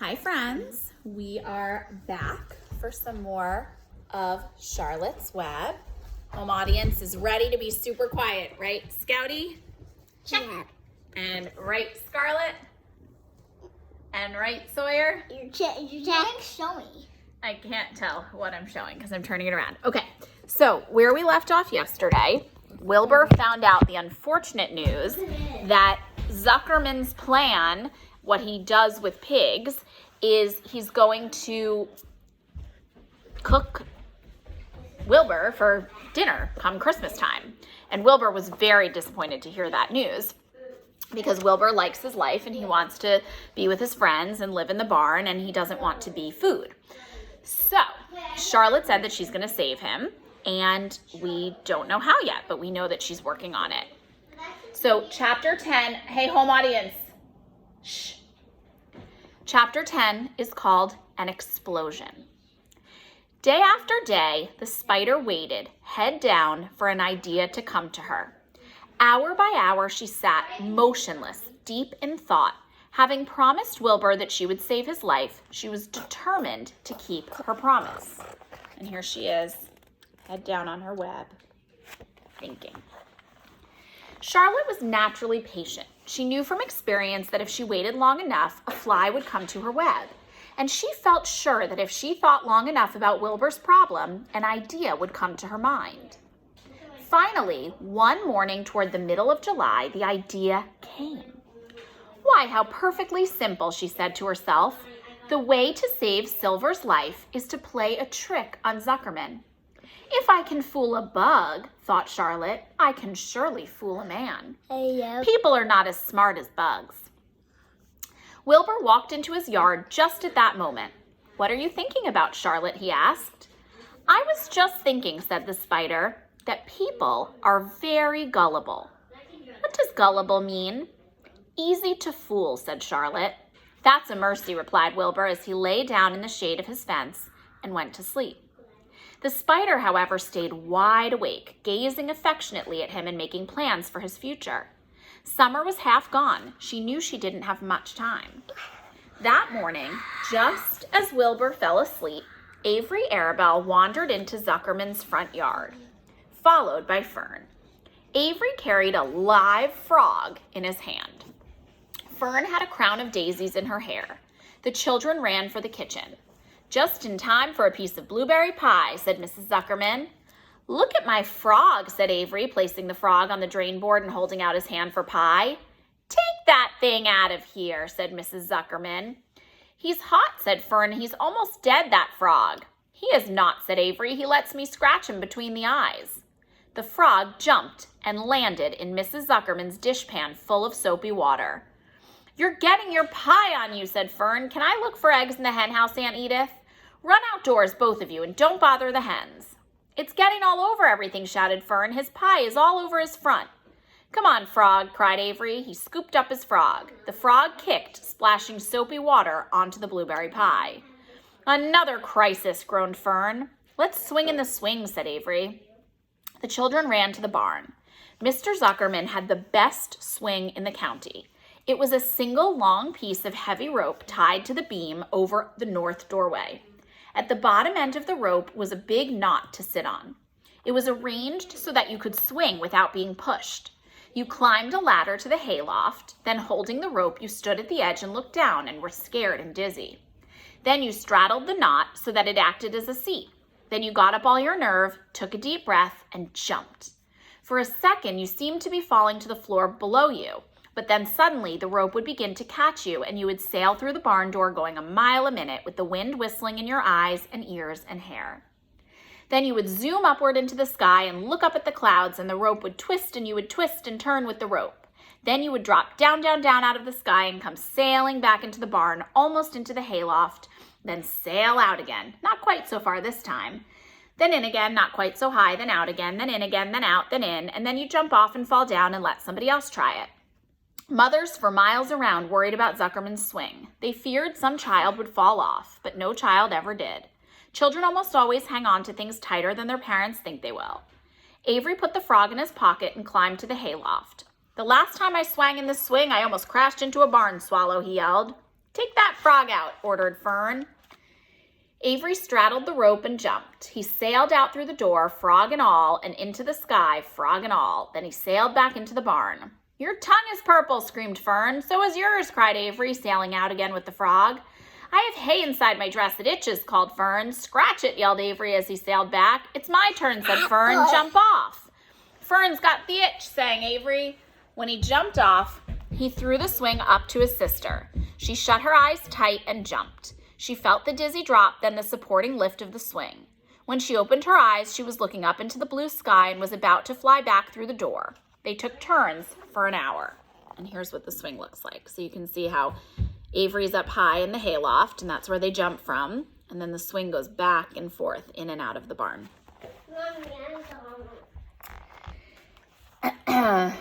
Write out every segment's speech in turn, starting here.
Hi friends, we are back for some more of Charlotte's Web. Home audience is ready to be super quiet, right Scouty? Yeah. And right Scarlett? And right Sawyer? You didn't show me. I can't tell what I'm showing because I'm turning it around. Okay, so where we left off yesterday, Wilbur found out the unfortunate news that Zuckerman's plan, what he does with pigs, is he's going to cook Wilbur for dinner come Christmas time. And Wilbur was very disappointed to hear that news because Wilbur likes his life and he wants to be with his friends and live in the barn and he doesn't want to be food. So Charlotte said that she's going to save him and we don't know how yet, but we know that she's working on it. So chapter 10, hey home audience, shh. Chapter 10 is called An Explosion. Day after day, the spider waited, head down, for an idea to come to her. Hour by hour, she sat motionless, deep in thought. Having promised Wilbur that she would save his life, she was determined to keep her promise. And here she is, head down on her web, thinking. Charlotte was naturally patient. She knew from experience that if she waited long enough, a fly would come to her web. And she felt sure that if she thought long enough about Wilbur's problem, an idea would come to her mind. Finally, one morning toward the middle of July, the idea came. Why, how perfectly simple, she said to herself. The way to save Silver's life is to play a trick on Zuckerman. If I can fool a bug, thought Charlotte, I can surely fool a man. People are not as smart as bugs. Wilbur walked into his yard just at that moment. What are you thinking about, Charlotte? He asked. I was just thinking, said the spider, that people are very gullible. What does gullible mean? Easy to fool, said Charlotte. That's a mercy, replied Wilbur as he lay down in the shade of his fence and went to sleep. The spider, however, stayed wide awake, gazing affectionately at him and making plans for his future. Summer was half gone. She knew she didn't have much time. That morning, just as Wilbur fell asleep, Avery Arabelle wandered into Zuckerman's front yard, followed by Fern. Avery carried a live frog in his hand. Fern had a crown of daisies in her hair. The children ran for the kitchen. Just in time for a piece of blueberry pie, said Mrs. Zuckerman. Look at my frog, said Avery, placing the frog on the drain board and holding out his hand for pie. Take that thing out of here, said Mrs. Zuckerman. He's hot, said Fern. He's almost dead, that frog. He is not, said Avery. He lets me scratch him between the eyes. The frog jumped and landed in Mrs. Zuckerman's dishpan full of soapy water. You're getting your pie on you, said Fern. Can I look for eggs in the hen house, Aunt Edith? Run outdoors, both of you, and don't bother the hens. It's getting all over everything, shouted Fern. His pie is all over his front. Come on, frog, cried Avery. He scooped up his frog. The frog kicked, splashing soapy water onto the blueberry pie. Another crisis, groaned Fern. Let's swing in the swing, said Avery. The children ran to the barn. Mr. Zuckerman had the best swing in the county. It was a single long piece of heavy rope tied to the beam over the north doorway. At the bottom end of the rope was a big knot to sit on. It was arranged so that you could swing without being pushed. You climbed a ladder to the hayloft, then holding the rope, you stood at the edge and looked down and were scared and dizzy. Then you straddled the knot so that it acted as a seat. Then you got up all your nerve, took a deep breath, and jumped. For a second, you seemed to be falling to the floor below you. But then suddenly the rope would begin to catch you and you would sail through the barn door going a mile a minute with the wind whistling in your eyes and ears and hair. Then you would zoom upward into the sky and look up at the clouds and the rope would twist and you would twist and turn with the rope. Then you would drop down, down, down out of the sky and come sailing back into the barn, almost into the hayloft, then sail out again, not quite so far this time. Then in again, not quite so high, then out again, then in again, then out, then in, and then you jump off and fall down and let somebody else try it. Mothers for miles around worried about Zuckerman's swing. They feared some child would fall off, but no child ever did. Children almost always hang on to things tighter than their parents think they will. Avery put the frog in his pocket and climbed to the hayloft. The last time I swang in this swing, I almost crashed into a barn swallow, he yelled. Take that frog out, ordered Fern. Avery straddled the rope and jumped. He sailed out through the door, frog and all, and into the sky, frog and all. Then he sailed back into the barn. Your tongue is purple, screamed Fern. So is yours, cried Avery, sailing out again with the frog. I have hay inside my dress that itches, called Fern. Scratch it, yelled Avery as he sailed back. It's my turn, said Fern. Jump off. Fern's got the itch, sang Avery. When he jumped off, he threw the swing up to his sister. She shut her eyes tight and jumped. She felt the dizzy drop, then the supporting lift of the swing. When she opened her eyes, she was looking up into the blue sky and was about to fly back through the door. They took turns for an hour. And here's what the swing looks like. So you can see how Avery's up high in the hayloft, and that's where they jump from. And then the swing goes back and forth in and out of the barn.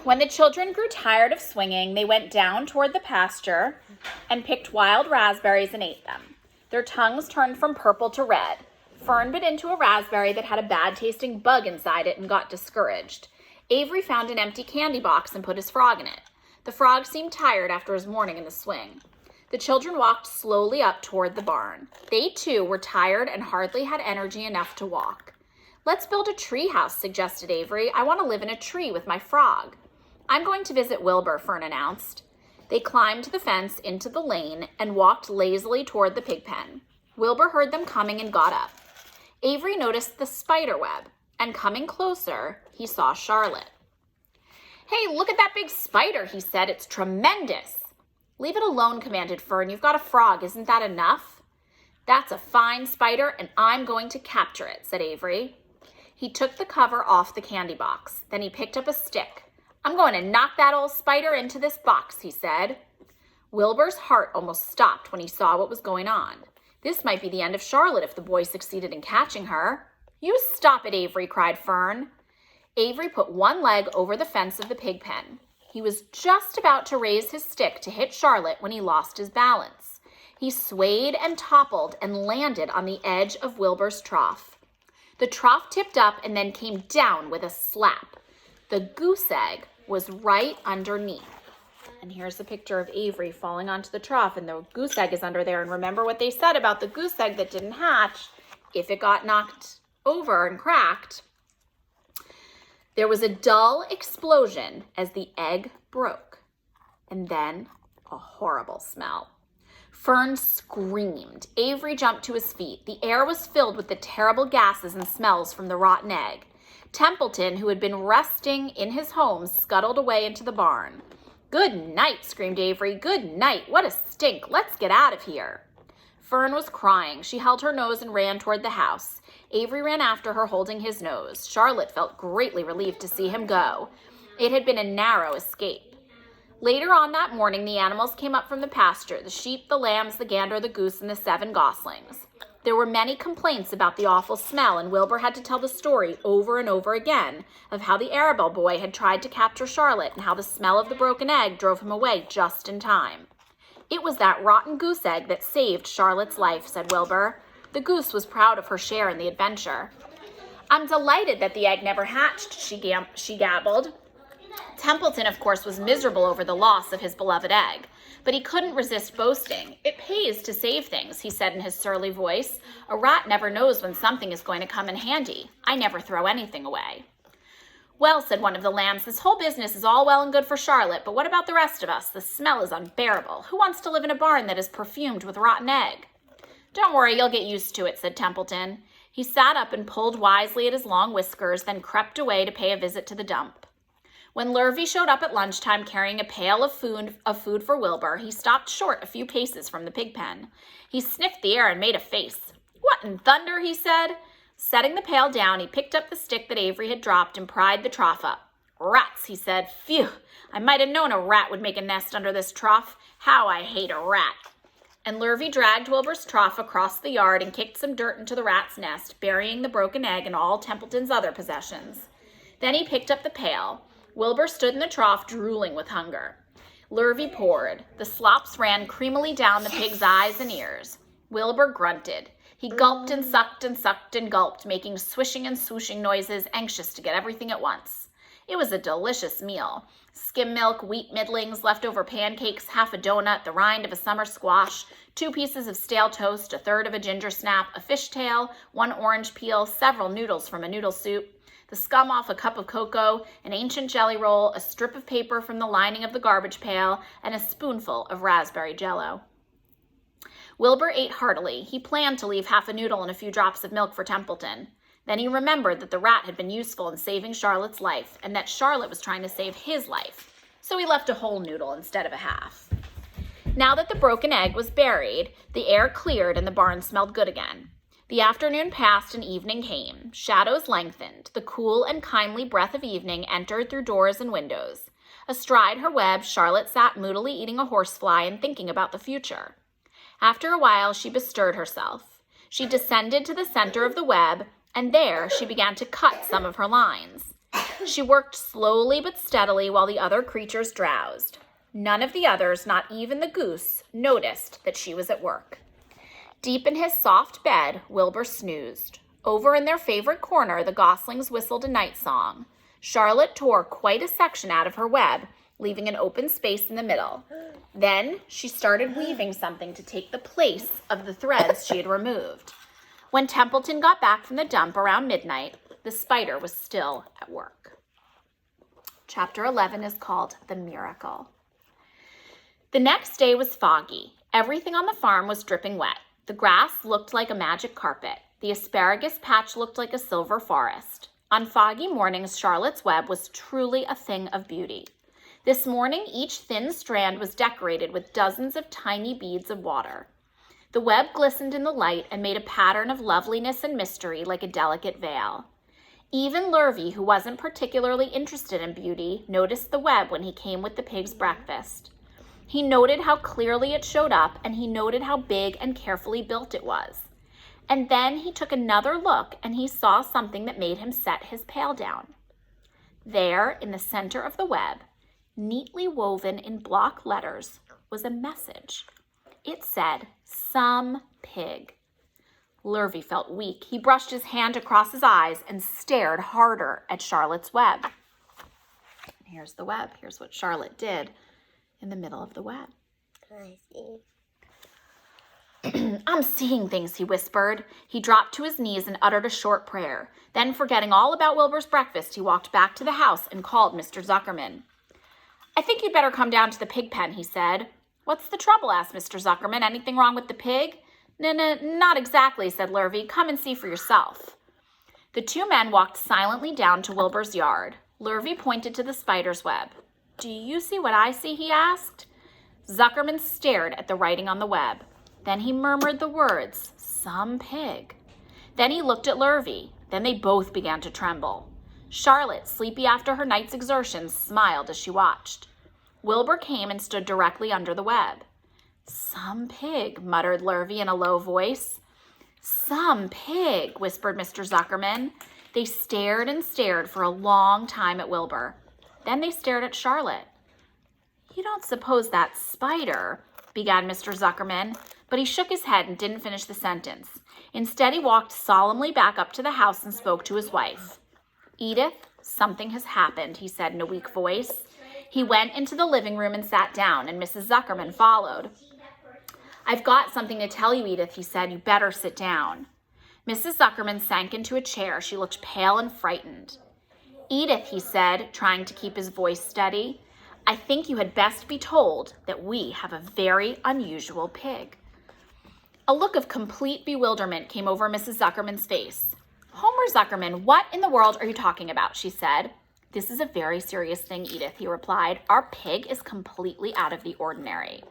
When the children grew tired of swinging, they went down toward the pasture and picked wild raspberries and ate them. Their tongues turned from purple to red. Fern bit into a raspberry that had a bad-tasting bug inside it and got discouraged. Avery found an empty candy box and put his frog in it. The frog seemed tired after his morning in the swing. The children walked slowly up toward the barn. They, too, were tired and hardly had energy enough to walk. Let's build a tree house, suggested Avery. I want to live in a tree with my frog. I'm going to visit Wilbur, Fern announced. They climbed the fence into the lane and walked lazily toward the pig pen. Wilbur heard them coming and got up. Avery noticed the spider web, and coming closer, he saw Charlotte. Hey, look at that big spider, he said. It's tremendous. Leave it alone, commanded Fern. You've got a frog. Isn't that enough? That's a fine spider, and I'm going to capture it, said Avery. He took the cover off the candy box. Then he picked up a stick. I'm going to knock that old spider into this box, he said. Wilbur's heart almost stopped when he saw what was going on. This might be the end of Charlotte if the boy succeeded in catching her. You stop it, Avery, cried Fern. Avery put one leg over the fence of the pig pen. He was just about to raise his stick to hit Charlotte when he lost his balance. He swayed and toppled and landed on the edge of Wilbur's trough. The trough tipped up and then came down with a slap. The goose egg was right underneath. And here's a picture of Avery falling onto the trough, and the goose egg is under there. And remember what they said about the goose egg that didn't hatch. If it got knocked over and cracked, there was a dull explosion as the egg broke. And then a horrible smell. Fern screamed. Avery jumped to his feet. The air was filled with the terrible gases and smells from the rotten egg. Templeton, who had been resting in his home, scuttled away into the barn. Good night, screamed Avery. Good night. What a stink. Let's get out of here. Fern was crying. She held her nose and ran toward the house. Avery ran after her, holding his nose. Charlotte felt greatly relieved to see him go. It had been a narrow escape. Later on that morning, the animals came up from the pasture, the sheep, the lambs, the gander, the goose, and the 7 goslings. There were many complaints about the awful smell, and Wilbur had to tell the story over and over again of how the Arabelle boy had tried to capture Charlotte and how the smell of the broken egg drove him away just in time. It was that rotten goose egg that saved Charlotte's life, said Wilbur. The goose was proud of her share in the adventure. I'm delighted that the egg never hatched, she gabbled. Templeton, of course, was miserable over the loss of his beloved egg, but he couldn't resist boasting. It pays to save things, he said in his surly voice. A rat never knows when something is going to come in handy. I never throw anything away. Well, said one of the lambs, this whole business is all well and good for Charlotte, but what about the rest of us? The smell is unbearable. Who wants to live in a barn that is perfumed with rotten egg? Don't worry, you'll get used to it, said Templeton. He sat up and pulled wisely at his long whiskers, then crept away to pay a visit to the dump. When Lurvy showed up at lunchtime carrying a pail of food for Wilbur, he stopped short a few paces from the pig pen. He sniffed the air and made a face. What in thunder, he said. Setting the pail down, he picked up the stick that Avery had dropped and pried the trough up. Rats, he said. Phew, I might have known a rat would make a nest under this trough. How I hate a rat. And Lurvy dragged Wilbur's trough across the yard and kicked some dirt into the rat's nest, burying the broken egg and all Templeton's other possessions. Then he picked up the pail. Wilbur stood in the trough, drooling with hunger. Lurvy poured. The slops ran creamily down the pig's eyes and ears. Wilbur grunted. He gulped and sucked and gulped, making swishing and swooshing noises, anxious to get everything at once. It was a delicious meal. Skim milk, wheat middlings, leftover pancakes, half a donut, the rind of a summer squash, 2 pieces of stale toast, a third of a ginger snap, a fishtail, 1 orange peel, several noodles from a noodle soup, the scum off a cup of cocoa, an ancient jelly roll, a strip of paper from the lining of the garbage pail, and a spoonful of raspberry jello. Wilbur ate heartily. He planned to leave half a noodle and a few drops of milk for Templeton. Then he remembered that the rat had been useful in saving Charlotte's life, and that Charlotte was trying to save his life. So he left a whole noodle instead of a half. Now that the broken egg was buried, the air cleared and the barn smelled good again. The afternoon passed and evening came. Shadows lengthened. The cool and kindly breath of evening entered through doors and windows. Astride her web, Charlotte sat moodily eating a horsefly and thinking about the future. After a while, she bestirred herself. She descended to the center of the web, and there she began to cut some of her lines. She worked slowly but steadily while the other creatures drowsed. None of the others, not even the goose, noticed that she was at work. Deep in his soft bed, Wilbur snoozed. Over in their favorite corner, the goslings whistled a night song. Charlotte tore quite a section out of her web, leaving an open space in the middle. Then she started weaving something to take the place of the threads she had removed. When Templeton got back from the dump around midnight, the spider was still at work. Chapter 11 is called The Miracle. The next day was foggy. Everything on the farm was dripping wet. The grass looked like a magic carpet. The asparagus patch looked like a silver forest. On foggy mornings, Charlotte's web was truly a thing of beauty. This morning, each thin strand was decorated with dozens of tiny beads of water. The web glistened in the light and made a pattern of loveliness and mystery like a delicate veil. Even Lurvy, who wasn't particularly interested in beauty, noticed the web when he came with the pig's breakfast. He noted how clearly it showed up, and he noted how big and carefully built it was. And then he took another look, and he saw something that made him set his pail down. There, in the center of the web, neatly woven in block letters, was a message. It said, "Some pig." Lurvy felt weak. He brushed his hand across his eyes and stared harder at Charlotte's web. Here's the web. Here's what Charlotte did in the middle of the web. I see. "I'm seeing things," he whispered. He dropped to his knees and uttered a short prayer. Then, forgetting all about Wilbur's breakfast, he walked back to the house and called Mr. Zuckerman. "I think you'd better come down to the pig pen," he said. "What's the trouble?" asked Mr. Zuckerman. "Anything wrong with the pig?" "No, not exactly," said Lurvy. "Come and see for yourself." The two men walked silently down to Wilbur's yard. Lurvy pointed to the spider's web. "Do you see what I see?" he asked. Zuckerman stared at the writing on the web. Then he murmured the words, "Some pig." Then he looked at Lurvy. Then they both began to tremble. Charlotte, sleepy after her night's exertions, smiled as she watched. Wilbur came and stood directly under the web. "Some pig," muttered Lurvy in a low voice. "Some pig," whispered Mr. Zuckerman. They stared and stared for a long time at Wilbur. Then they stared at Charlotte. "You don't suppose that spider," began Mr. Zuckerman, but he shook his head and didn't finish the sentence. Instead, he walked solemnly back up to the house and spoke to his wife. "Edith, something has happened," he said in a weak voice. He went into the living room and sat down, and Mrs. Zuckerman followed. "I've got something to tell you, Edith," he said. "You better sit down." Mrs. Zuckerman sank into a chair. She looked pale and frightened. "Edith," he said, trying to keep his voice steady, "I think you had best be told that we have a very unusual pig." A look of complete bewilderment came over Mrs. Zuckerman's face. "Homer Zuckerman, what in the world are you talking about?" she said. "This is a very serious thing, Edith," he replied. "Our pig is completely out of the ordinary."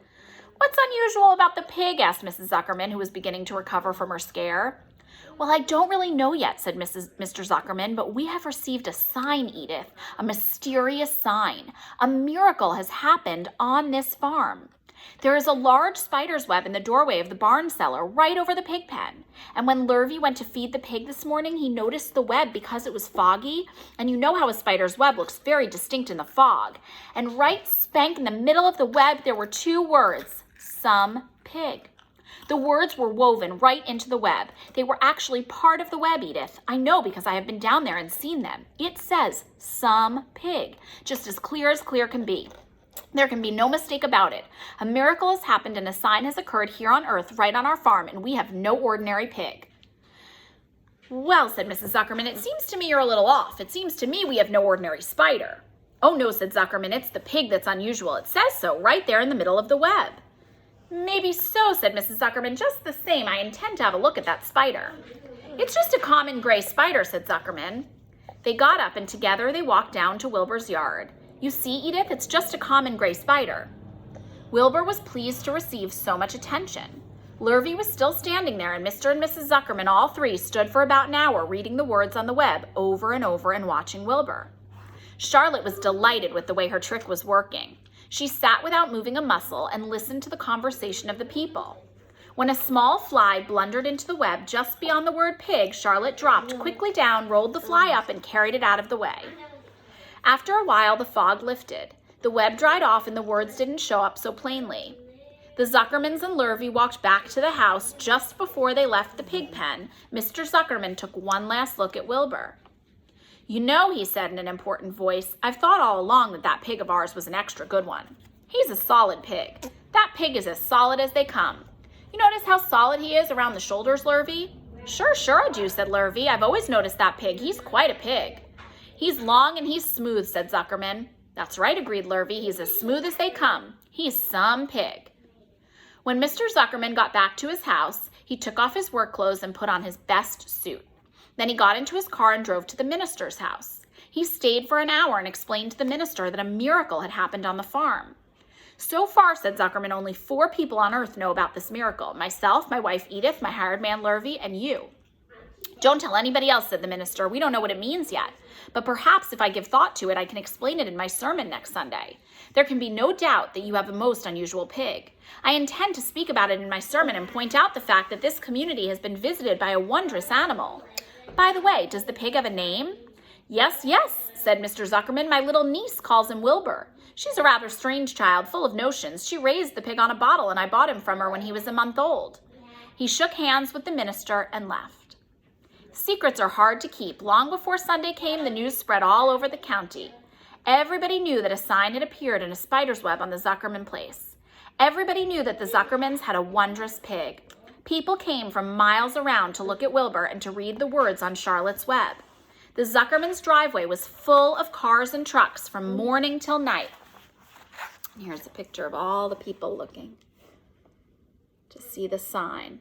"What's unusual about the pig?" asked Mrs. Zuckerman, who was beginning to recover from her scare. "Well, I don't really know yet," said Mr. Zuckerman, "but we have received a sign, Edith, a mysterious sign. A miracle has happened on this farm. There is a large spider's web in the doorway of the barn cellar right over the pig pen. And when Lurvy went to feed the pig this morning, he noticed the web because it was foggy. And you know how a spider's web looks very distinct in the fog. And right spank in the middle of the web, there were two words, 'Some pig.' The words were woven right into the web. They were actually part of the web, Edith. I know because I have been down there and seen them. It says, "Some pig," just as clear can be. There can be no mistake about it. A miracle has happened and a sign has occurred here on Earth, right on our farm, and we have no ordinary pig. Well, said Mrs. Zuckerman, it seems to me you're a little off. It seems to me we have no ordinary spider. Oh no, said Zuckerman, it's the pig that's unusual. It says so right there in the middle of the web. Maybe so, said Mrs. Zuckerman. Just the same, I intend to have a look at that spider. It's just a common gray spider, said Zuckerman. They got up and together they walked down to Wilbur's yard. You see, Edith, it's just a common gray spider. Wilbur was pleased to receive so much attention. Lurvy was still standing there, and Mr. and Mrs. Zuckerman, all three, stood for about an hour reading the words on the web over and over and watching Wilbur. Charlotte was delighted with the way her trick was working. She sat without moving a muscle and listened to the conversation of the people. When a small fly blundered into the web just beyond the word pig, Charlotte dropped quickly down, rolled the fly up, and carried it out of the way. After a while, the fog lifted. The web dried off and the words didn't show up so plainly. The Zuckermans and Lurvy walked back to the house. Just before they left the pig pen, Mr. Zuckerman took one last look at Wilbur. You know, he said in an important voice, I've thought all along that pig of ours was an extra good one. He's a solid pig. That pig is as solid as they come. You notice how solid he is around the shoulders, Lurvy? Sure, I do, said Lurvy. I've always noticed that pig. He's quite a pig. He's long and he's smooth, said Zuckerman. That's right, agreed Lurvy. He's as smooth as they come. He's some pig. When Mr. Zuckerman got back to his house, he took off his work clothes and put on his best suit. Then he got into his car and drove to the minister's house. He stayed for an hour and explained to the minister that a miracle had happened on the farm. So far, said Zuckerman, only 4 people on Earth know about this miracle. Myself, my wife Edith, my hired man Lurvy, and you. Don't tell anybody else, said the minister. We don't know what it means yet. But perhaps if I give thought to it, I can explain it in my sermon next Sunday. There can be no doubt that you have a most unusual pig. I intend to speak about it in my sermon and point out the fact that this community has been visited by a wondrous animal. By the way, does the pig have a name? Yes, said Mr. Zuckerman. My little niece calls him Wilbur. She's a rather strange child, full of notions. She raised the pig on a bottle, and I bought him from her when he was a month old. He shook hands with the minister and left. Secrets are hard to keep. Long before Sunday came, the news spread all over the county. Everybody knew that a sign had appeared in a spider's web on the Zuckerman place. Everybody knew that the Zuckermans had a wondrous pig. People came from miles around to look at Wilbur and to read the words on Charlotte's web. The Zuckerman's driveway was full of cars and trucks from morning till night. And here's a picture of all the people looking to see the sign.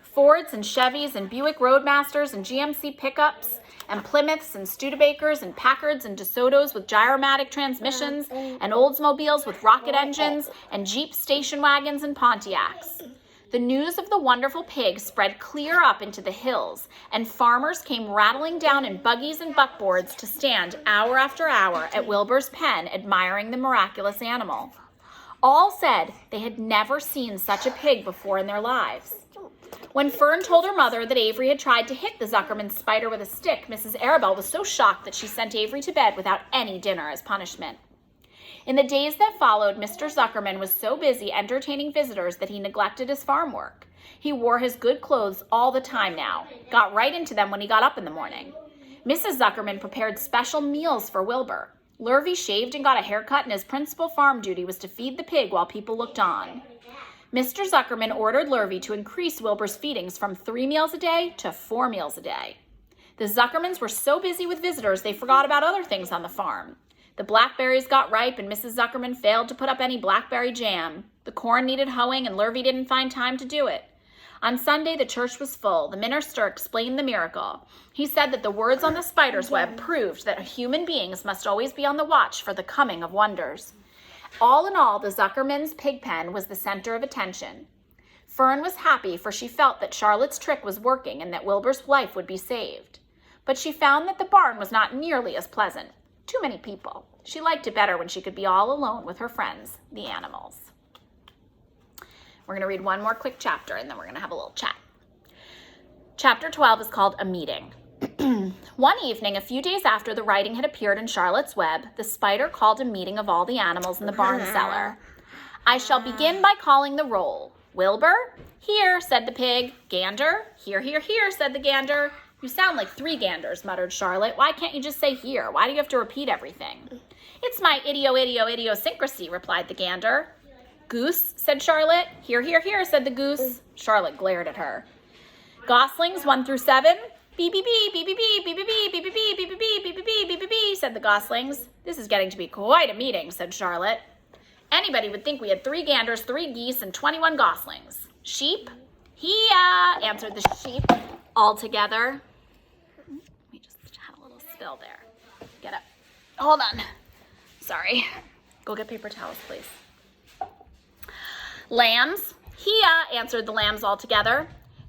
Fords and Chevys and Buick Roadmasters and GMC pickups and Plymouths and Studebakers and Packards and DeSotos with gyromatic transmissions and Oldsmobiles with rocket engines and Jeep station wagons and Pontiacs. The news of the wonderful pig spread clear up into the hills, and farmers came rattling down in buggies and buckboards to stand hour after hour at Wilbur's pen admiring the miraculous animal. All said they had never seen such a pig before in their lives. When Fern told her mother that Avery had tried to hit the Zuckerman spider with a stick, Mrs. Arabelle was so shocked that she sent Avery to bed without any dinner as punishment. In the days that followed, Mr. Zuckerman was so busy entertaining visitors that he neglected his farm work. He wore his good clothes all the time now, got right into them when he got up in the morning. Mrs. Zuckerman prepared special meals for Wilbur. Lurvy shaved and got a haircut, and his principal farm duty was to feed the pig while people looked on. Mr. Zuckerman ordered Lurvy to increase Wilbur's feedings from 3 meals a day to 4 meals a day. The Zuckermans were so busy with visitors they forgot about other things on the farm. The blackberries got ripe and Mrs. Zuckerman failed to put up any blackberry jam. The corn needed hoeing and Lurvy didn't find time to do it. On Sunday, the church was full. The minister explained the miracle. He said that the words on the spider's web proved that human beings must always be on the watch for the coming of wonders. All in all, the Zuckerman's pig pen was the center of attention. Fern was happy, for she felt that Charlotte's trick was working and that Wilbur's life would be saved. But she found that the barn was not nearly as pleasant. Too many people. She liked it better when she could be all alone with her friends, the animals. We're going to read one more quick chapter and then we're going to have a little chat. Chapter 12 is called A Meeting. One evening, a few days after the writing had appeared in Charlotte's web, the spider called a meeting of all the animals in the barn cellar. I shall begin by calling the roll. Wilbur? Here, said the pig. Gander? Here, here, here, said the gander. You sound like 3 ganders, muttered Charlotte. Why can't you just say here? Why do you have to repeat everything? It's my idiosyncrasy, replied the gander. Goose, said Charlotte. Here, here, here, said the goose. Charlotte glared at her. Goslings 1 through 7. Beep, beep, beep, beep, beep, beep, beep, beep, beep, beep, beep, beep, beep, beep, beep, beep, beep, beep, beep, said the goslings. This is getting to be quite a meeting, said Charlotte. Anybody would think we had 3 ganders, 3 geese, and 21 goslings. Sheep? Hee-ya, answered the sheep all together. We just had a little spill there. Get up. Hold on. Sorry. Go get paper towels, please. Lambs? Hee-ya, answered the lambs all together.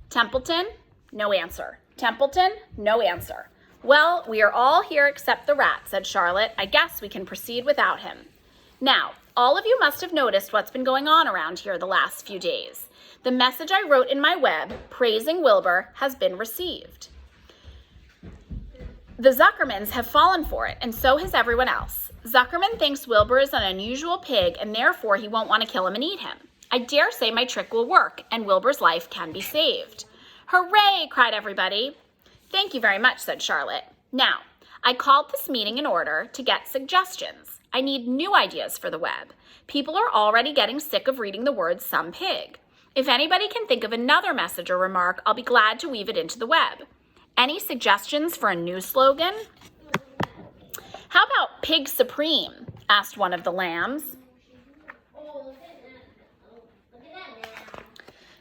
Templeton? No answer. Templeton? No answer. Well, we are all here except the rat, said Charlotte. I guess we can proceed without him. Now, all of you must have noticed what's been going on around here the last few days. The message I wrote in my web, praising Wilbur, has been received. The Zuckermans have fallen for it, and so has everyone else. Zuckerman thinks Wilbur is an unusual pig, and therefore he won't want to kill him and eat him. I dare say my trick will work, and Wilbur's life can be saved. Hooray, cried everybody. Thank you very much, said Charlotte. Now, I called this meeting in order to get suggestions. I need new ideas for the web. People are already getting sick of reading the words some pig. If anybody can think of another message or remark, I'll be glad to weave it into the web. Any suggestions for a new slogan? How about Pig Supreme? Asked one of the lambs.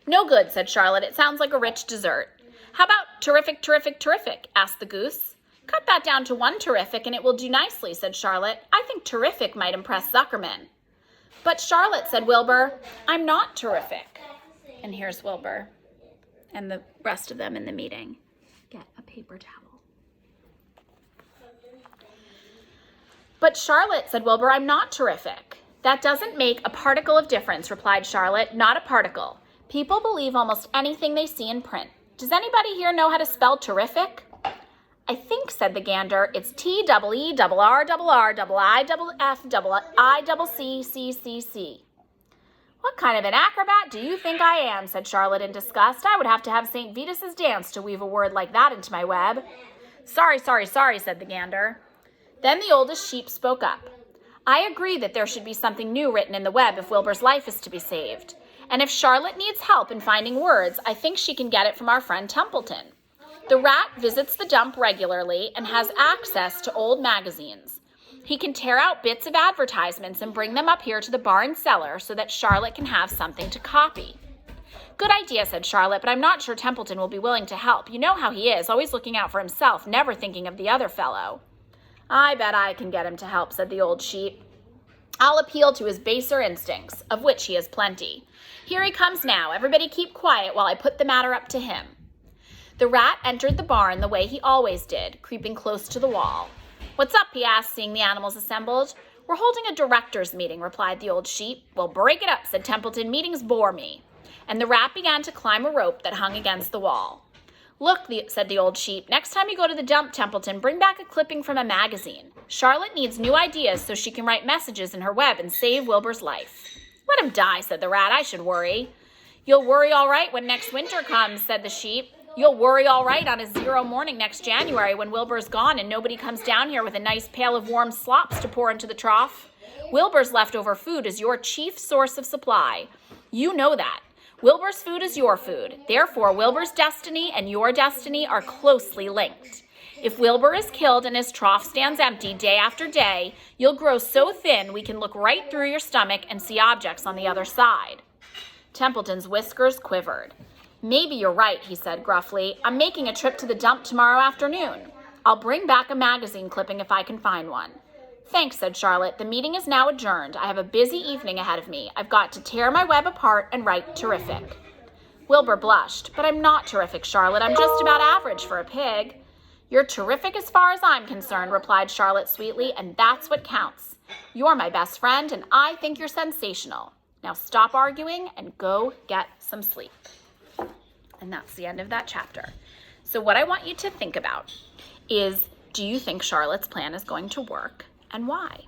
No good, said Charlotte. It sounds like a rich dessert. How about terrific, terrific, terrific? Asked the goose. Cut that down to 1 terrific and it will do nicely, said Charlotte. I think terrific might impress Zuckerman. But Charlotte, said Wilbur, I'm not terrific. And here's Wilbur and the rest of them in the meeting. Get a paper towel. But Charlotte, said Wilbur, I'm not terrific. That doesn't make a particle of difference, replied Charlotte. Not a particle. People believe almost anything they see in print. Does anybody here know how to spell terrific? I think, said the gander, it's T-E-R-R-R-I-F-F-I-C-C-C-C. What kind of an acrobat do you think I am, said Charlotte in disgust. I would have to have St. Vitus's dance to weave a word like that into my web. Sorry, said the gander. Then the oldest sheep spoke up. I agree that there should be something new written in the web if Wilbur's life is to be saved. And if Charlotte needs help in finding words, I think she can get it from our friend Templeton. The rat visits the dump regularly and has access to old magazines. He can tear out bits of advertisements and bring them up here to the barn cellar so that Charlotte can have something to copy. Good idea, said Charlotte, but I'm not sure Templeton will be willing to help. You know how he is, always looking out for himself, never thinking of the other fellow. I bet I can get him to help, said the old sheep. I'll appeal to his baser instincts, of which he has plenty. Here he comes now. Everybody keep quiet while I put the matter up to him. The rat entered the barn the way he always did, creeping close to the wall. What's up, he asked, seeing the animals assembled. We're holding a director's meeting, replied the old sheep. Well, break it up, said Templeton. Meetings bore me. And the rat began to climb a rope that hung against the wall. Look, said the old sheep, next time you go to the dump, Templeton, bring back a clipping from a magazine. Charlotte needs new ideas so she can write messages in her web and save Wilbur's life. Let him die, said the rat. I should worry. You'll worry all right when next winter comes, said the sheep. You'll worry all right on a 0 morning next January when Wilbur's gone and nobody comes down here with a nice pail of warm slops to pour into the trough. Wilbur's leftover food is your chief source of supply. You know that. Wilbur's food is your food. Therefore, Wilbur's destiny and your destiny are closely linked. If Wilbur is killed and his trough stands empty day after day, you'll grow so thin we can look right through your stomach and see objects on the other side. Templeton's whiskers quivered. Maybe you're right, he said gruffly. I'm making a trip to the dump tomorrow afternoon. I'll bring back a magazine clipping if I can find one. Thanks, said Charlotte. The meeting is now adjourned. I have a busy evening ahead of me. I've got to tear my web apart and write terrific. Wilbur blushed. But I'm not terrific, Charlotte. I'm just about average for a pig. You're terrific as far as I'm concerned, replied Charlotte sweetly, and that's what counts. You're my best friend, and I think you're sensational. Now stop arguing and go get some sleep. And that's the end of that chapter. So what I want you to think about is, do you think Charlotte's plan is going to work, and why?